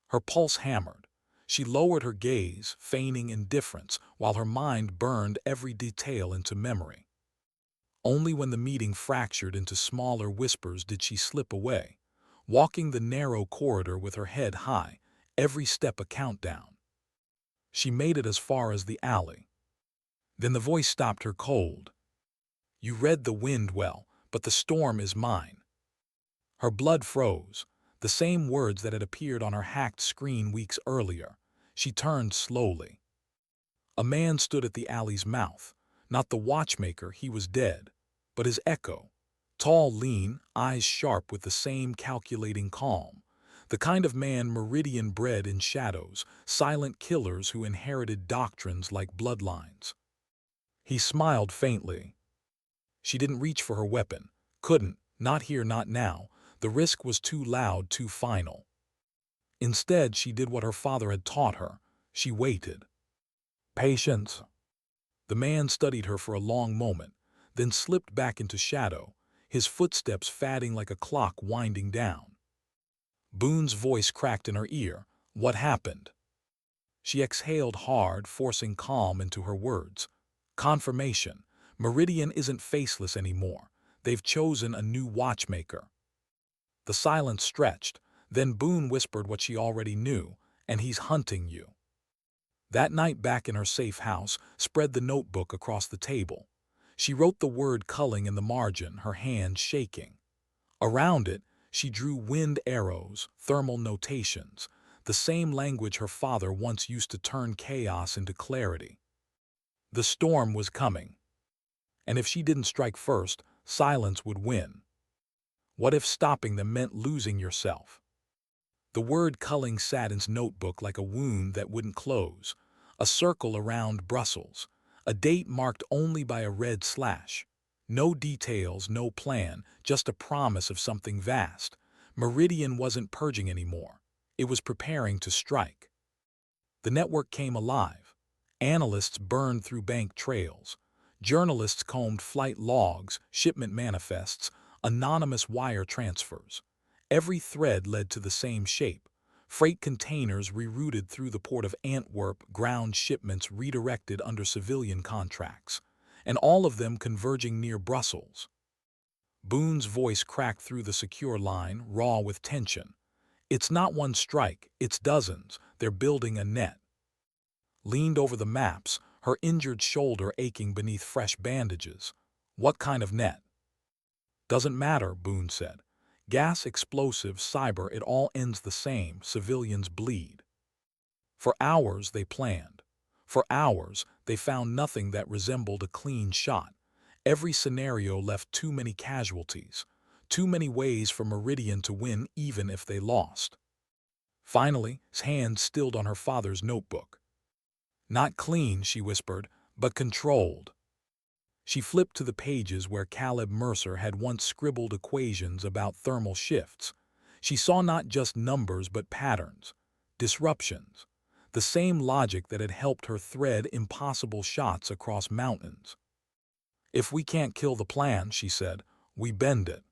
Her pulse hammered. She lowered her gaze, feigning indifference, while her mind burned every detail into memory. Only when the meeting fractured into smaller whispers did she slip away. walking the narrow corridor with her head high, every step a countdown. She made it as far as the alley. Then the voice stopped her cold. "You read the wind well, but the storm is mine." Her blood froze, the same words that had appeared on her hacked screen weeks earlier. She turned slowly. A man stood at the alley's mouth. Not the watchmaker, he was dead, but his echo. Tall, lean, eyes sharp with the same calculating calm. The kind of man Meridian bred in shadows, silent killers who inherited doctrines like bloodlines. He smiled faintly. She didn't reach for her weapon. Couldn't, not here, not now. The risk was too loud, too final. Instead, she did what her father had taught her. She waited. Patience. The man studied her for a long moment, then slipped back into shadow, his footsteps fading like a clock winding down. Boone's voice cracked in her ear. "What happened?" She exhaled hard, forcing calm into her words. "Confirmation. Meridian isn't faceless anymore. They've chosen a new watchmaker." The silence stretched, then Boone whispered what she already knew, "And he's hunting you." That night back in her safe house, spread the notebook across the table. She wrote the word culling in the margin, her hand shaking. Around it, she drew wind arrows, thermal notations, the same language her father once used to turn chaos into clarity. The storm was coming. And if she didn't strike first, silence would win. What if stopping them meant losing yourself? The word culling sat in his notebook like a wound that wouldn't close, a circle around Brussels, a date marked only by a red slash. No details, no plan, just a promise of something vast. Meridian wasn't purging anymore. It was preparing to strike. The network came alive. Analysts burned through bank trails. Journalists combed flight logs, shipment manifests, anonymous wire transfers. Every thread led to the same shape. Freight containers rerouted through the port of Antwerp, ground shipments redirected under civilian contracts, and all of them converging near Brussels. Boone's voice cracked through the secure line, raw with tension. "It's not one strike, it's dozens. They're building a net." Leaned over the maps, her injured shoulder aching beneath fresh bandages. "What kind of net?" "Doesn't matter," Boone said. "Gas, explosive, cyber, it all ends the same. Civilians bleed." For hours they planned. For hours they found nothing that resembled a clean shot. Every scenario left too many casualties, too many ways for Meridian to win even if they lost. Finally, his hand stilled on her father's notebook. "Not clean," she whispered, "but controlled." She flipped to the pages where Caleb Mercer had once scribbled equations about thermal shifts. She saw not just numbers but patterns, disruptions, the same logic that had helped her thread impossible shots across mountains. "If we can't kill the plan," she said, "we bend it."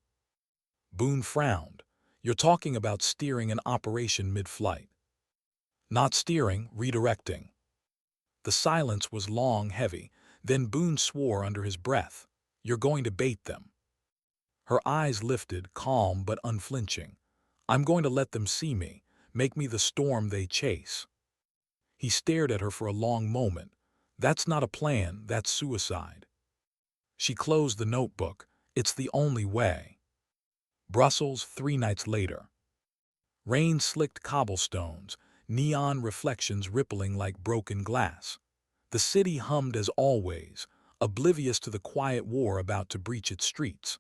Boone frowned. "You're talking about steering an operation mid-flight." "Not steering, redirecting." The silence was long, heavy. Then Boone swore under his breath, "You're going to bait them." Her eyes lifted, calm but unflinching. "I'm going to let them see me, make me the storm they chase." He stared at her for a long moment. "That's not a plan, that's suicide." She closed the notebook. "It's the only way." Brussels, 3 nights later. Rain slicked cobblestones, neon reflections rippling like broken glass. The city hummed as always, oblivious to the quiet war about to breach its streets.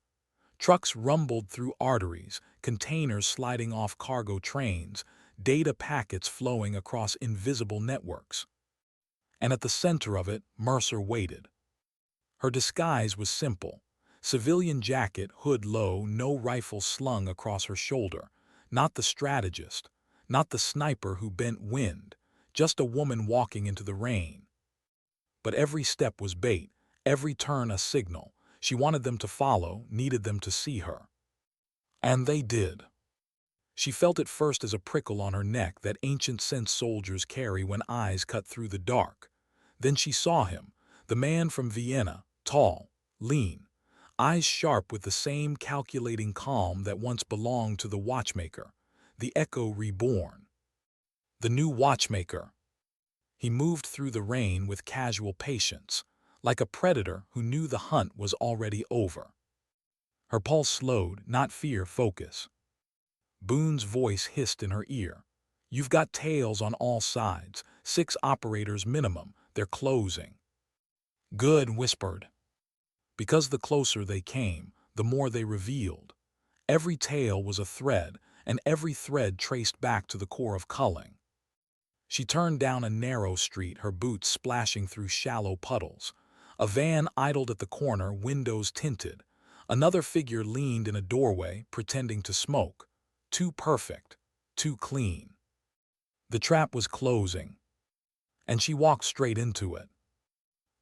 Trucks rumbled through arteries, containers sliding off cargo trains, data packets flowing across invisible networks. And at the center of it, Mercer waited. Her disguise was simple. Civilian jacket, hood low, no rifle slung across her shoulder. Not the strategist, not the sniper who bent wind, just a woman walking into the rain. But every step was bait, every turn a signal. She wanted them to follow, needed them to see her. And they did. She felt it first as a prickle on her neck that ancient sense soldiers carry when eyes cut through the dark. Then she saw him, the man from Vienna, tall, lean, eyes sharp with the same calculating calm that once belonged to the Watchmaker, the Echo reborn. The new Watchmaker. He moved through the rain with casual patience, like a predator who knew the hunt was already over. Her pulse slowed, not fear, focus. Boone's voice hissed in her ear. "You've got tails on all sides, 6 operators minimum, they're closing." "Good," whispered. Because the closer they came, the more they revealed. Every tail was a thread, and every thread traced back to the core of culling. She turned down a narrow street, her boots splashing through shallow puddles. A van idled at the corner, windows tinted. Another figure leaned in a doorway, pretending to smoke. Too perfect, too clean. The trap was closing, and she walked straight into it.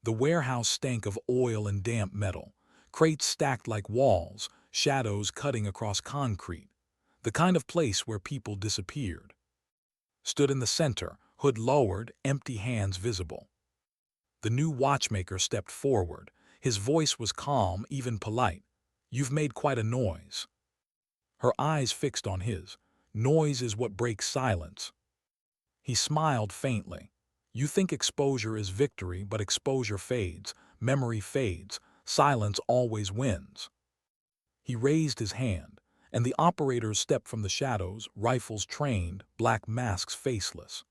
The warehouse stank of oil and damp metal, crates stacked like walls, shadows cutting across concrete, the kind of place where people disappeared. Stood in the center, hood lowered, empty hands visible. The new Watchmaker stepped forward. His voice was calm, even polite. "You've made quite a noise." Her eyes fixed on his. "Noise is what breaks silence." He smiled faintly. "You think exposure is victory, but exposure fades, memory fades, silence always wins." He raised his hand, and the operators stepped from the shadows, rifles trained, black masks faceless.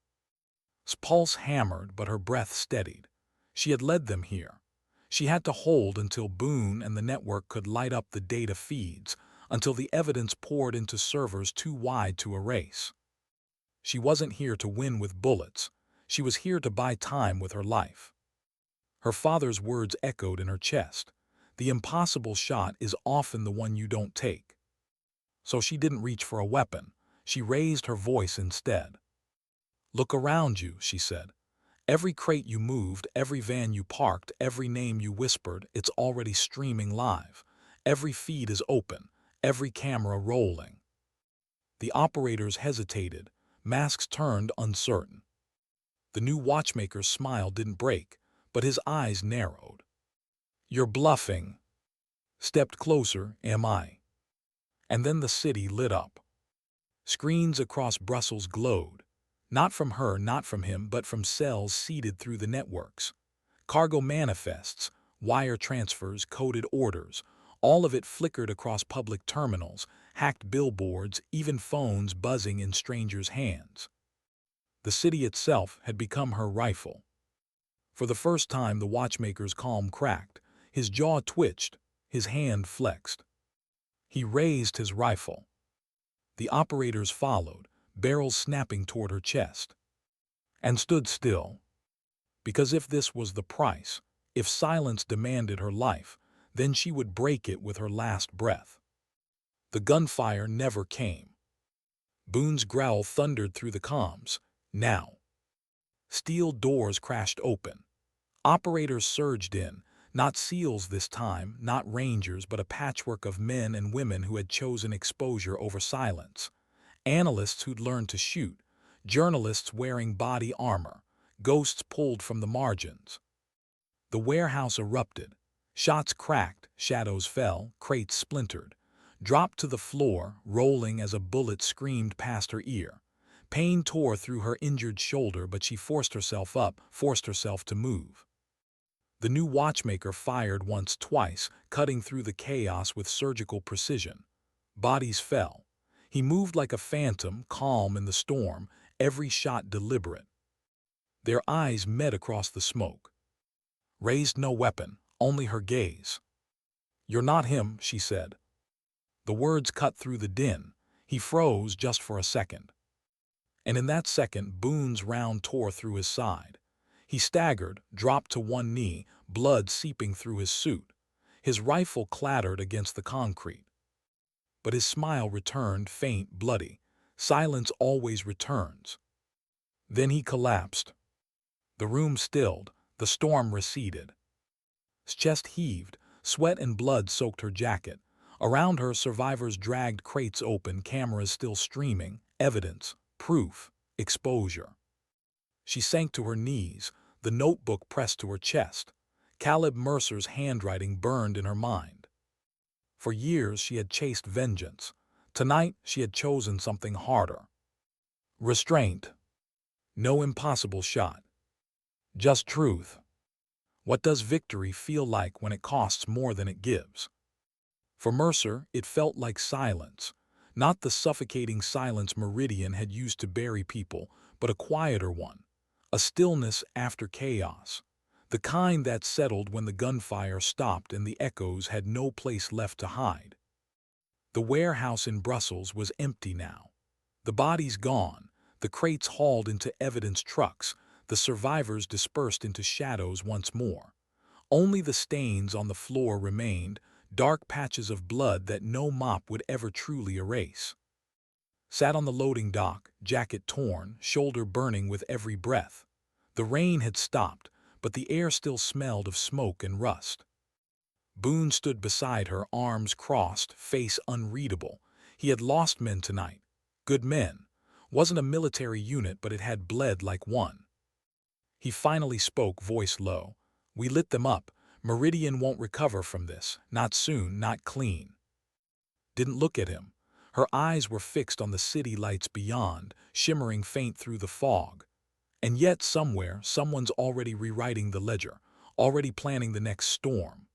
Pulse hammered, but her breath steadied. She had led them here. She had to hold until Boone and the network could light up the data feeds, until the evidence poured into servers too wide to erase. She wasn't here to win with bullets. She was here to buy time with her life. Her father's words echoed in her chest. The impossible shot is often the one you don't take. So she didn't reach for a weapon. She raised her voice instead. "Look around you," she said. "Every crate you moved, every van you parked, every name you whispered, it's already streaming live. Every feed is open, every camera rolling." The operators hesitated, masks turned uncertain. The new Watchmaker's smile didn't break, but his eyes narrowed. "You're bluffing." Stepped closer, "Am I?" And then the city lit up. Screens across Brussels glowed. Not from her, not from him, but from cells seeded through the networks. Cargo manifests, wire transfers, coded orders, all of it flickered across public terminals, hacked billboards, even phones buzzing in strangers' hands. The city itself had become her rifle. For the first time, the Watchmaker's calm cracked. His jaw twitched, his hand flexed. He raised his rifle. The operators followed, barrels snapping toward her chest. And stood still. Because if this was the price, if silence demanded her life, then she would break it with her last breath. The gunfire never came. Boone's growl thundered through the comms. "Now." Steel doors crashed open. Operators surged in, not SEALs this time, not Rangers, but a patchwork of men and women who had chosen exposure over silence. Analysts who'd learned to shoot, journalists wearing body armor, ghosts pulled from the margins. The warehouse erupted. Shots cracked, shadows fell, crates splintered. Dropped to the floor, rolling as a bullet screamed past her ear. Pain tore through her injured shoulder, but she forced herself up, forced herself to move. The new Watchmaker fired once, twice, cutting through the chaos with surgical precision. Bodies fell. He moved like a phantom, calm in the storm, every shot deliberate. Their eyes met across the smoke. Raised no weapon, only her gaze. "You're not him," she said. The words cut through the din. He froze just for a second. And in that second, Boone's round tore through his side. He staggered, dropped to one knee, blood seeping through his suit. His rifle clattered against the concrete. But his smile returned, faint, bloody. Silence always returns. Then he collapsed. The room stilled, the storm receded. His chest heaved, sweat and blood soaked her jacket. Around her, survivors dragged crates open, cameras still streaming, evidence, proof, exposure. She sank to her knees, the notebook pressed to her chest. Caleb Mercer's handwriting burned in her mind. For years she had chased vengeance. Tonight she had chosen something harder. Restraint. No impossible shot. Just truth. What does victory feel like when it costs more than it gives? For Mercer, it felt like silence. Not the suffocating silence Meridian had used to bury people, but a quieter one. A stillness after chaos. The kind that settled when the gunfire stopped and the echoes had no place left to hide. The warehouse in Brussels was empty now. The bodies gone, the crates hauled into evidence trucks, the survivors dispersed into shadows once more. Only the stains on the floor remained, dark patches of blood that no mop would ever truly erase. Sat on the loading dock, jacket torn, shoulder burning with every breath. The rain had stopped, but the air still smelled of smoke and rust. Boone stood beside her, arms crossed, face unreadable. He had lost men tonight. Good men. Wasn't a military unit, but it had bled like one. He finally spoke, voice low. We lit them up. Meridian won't recover from this. Not soon, not clean. Didn't look at him. Her eyes were fixed on the city lights beyond, shimmering faint through the fog. And yet somewhere, someone's already rewriting the ledger, already planning the next storm.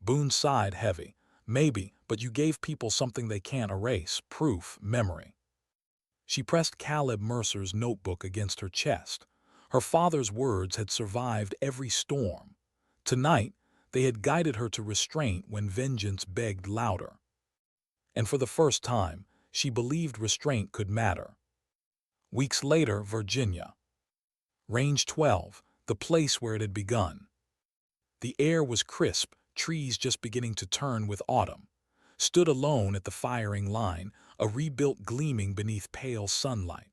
Boone sighed heavy. Maybe, but you gave people something they can't erase, proof, memory. She pressed Caleb Mercer's notebook against her chest. Her father's words had survived every storm. Tonight, they had guided her to restraint when vengeance begged louder. And for the first time, she believed restraint could matter. Weeks later, Virginia. Range 12, the place where it had begun. The air was crisp, trees just beginning to turn with autumn. Stood alone at the firing line, a rebuilt gleaming beneath pale sunlight.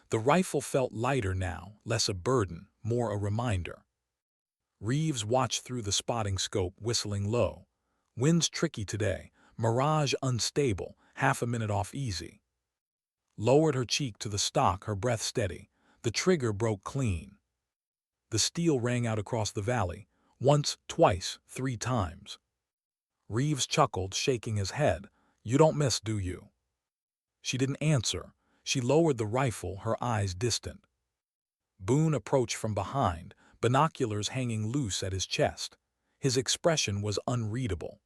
The rifle felt lighter now, less a burden, more a reminder. Reeves watched through the spotting scope, whistling low. Wind's tricky today, mirage unstable, half a minute off easy. Lowered her cheek to the stock, her breath steady. The trigger broke clean. The steel rang out across the valley, once, twice, 3 times. Reeves chuckled, shaking his head. You don't miss, do you? She didn't answer. She lowered the rifle, her eyes distant. Boone approached from behind, binoculars hanging loose at his chest. His expression was unreadable.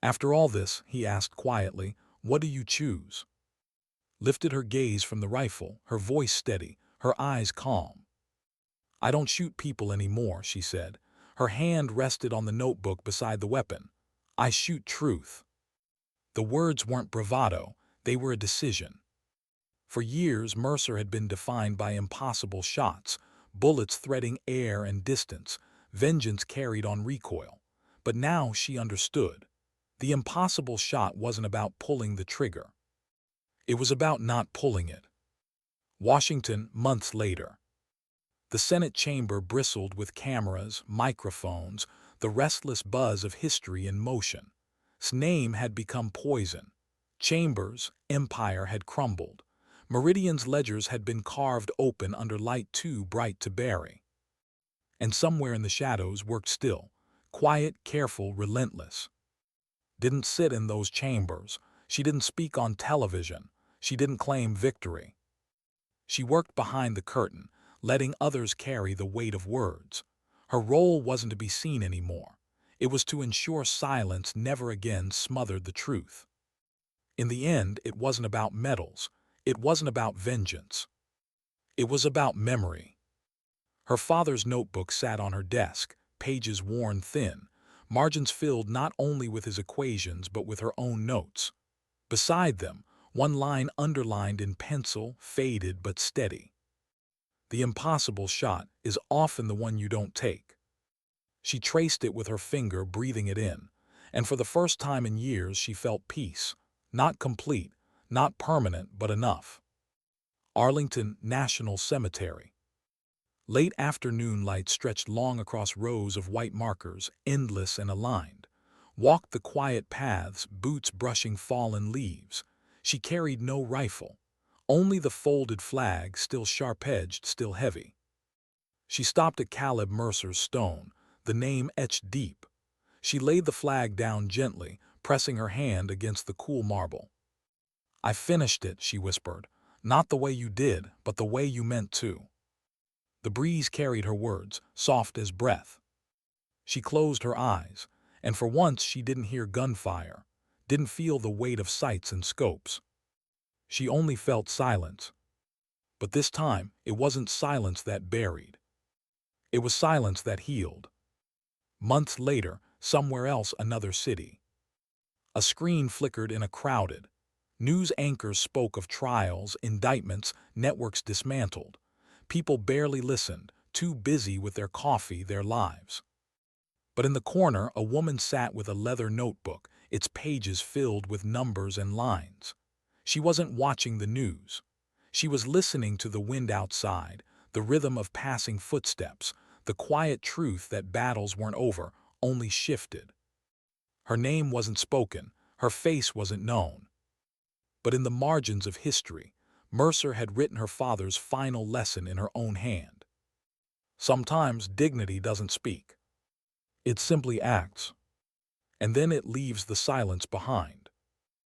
After all this, he asked quietly, what do you choose? Lifted her gaze from the rifle, her voice steady, her eyes calm. I don't shoot people anymore, she said. Her hand rested on the notebook beside the weapon. I shoot truth. The words weren't bravado, they were a decision. For years, Mercer had been defined by impossible shots, bullets threading air and distance, vengeance carried on recoil. But now she understood. The impossible shot wasn't about pulling the trigger. It was about not pulling it. Washington, months later. The Senate chamber bristled with cameras, microphones, the restless buzz of history in motion. His name had become poison. Chambers' empire had crumbled. Meridian's ledgers had been carved open under light too bright to bury. And somewhere in the shadows worked still, quiet, careful, relentless. Didn't sit in those chambers. She didn't speak on television. She didn't claim victory. She worked behind the curtain, letting others carry the weight of words. Her role wasn't to be seen anymore. It was to ensure silence never again smothered the truth. In the end, it wasn't about medals. It wasn't about vengeance. It was about memory. Her father's notebook sat on her desk, pages worn thin, margins filled not only with his equations but with her own notes. Beside them, one line underlined in pencil, faded but steady. The impossible shot is often the one you don't take. She traced it with her finger, breathing it in, and for the first time in years she felt peace. Not complete, not permanent, but enough. Arlington National Cemetery. Late afternoon light stretched long across rows of white markers, endless and aligned. Walked the quiet paths, boots brushing fallen leaves. She carried no rifle. Only the folded flag, still sharp-edged, still heavy. She stopped at Caleb Mercer's stone, the name etched deep. She laid the flag down gently, pressing her hand against the cool marble. "I finished it," she whispered. "Not the way you did, but the way you meant to." The breeze carried her words, soft as breath. She closed her eyes, and for once she didn't hear gunfire, didn't feel the weight of sights and scopes. She only felt silence. But this time, it wasn't silence that buried. It was silence that healed. Months later, somewhere else, another city. A screen flickered in a crowded. News anchors spoke of trials, indictments, networks dismantled. People barely listened, too busy with their coffee, their lives. But in the corner, a woman sat with a leather notebook, its pages filled with numbers and lines. She wasn't watching the news. She was listening to the wind outside, the rhythm of passing footsteps, the quiet truth that battles weren't over, only shifted. Her name wasn't spoken, her face wasn't known. But in the margins of history, Mercer had written her father's final lesson in her own hand. Sometimes dignity doesn't speak. It simply acts. And then it leaves the silence behind.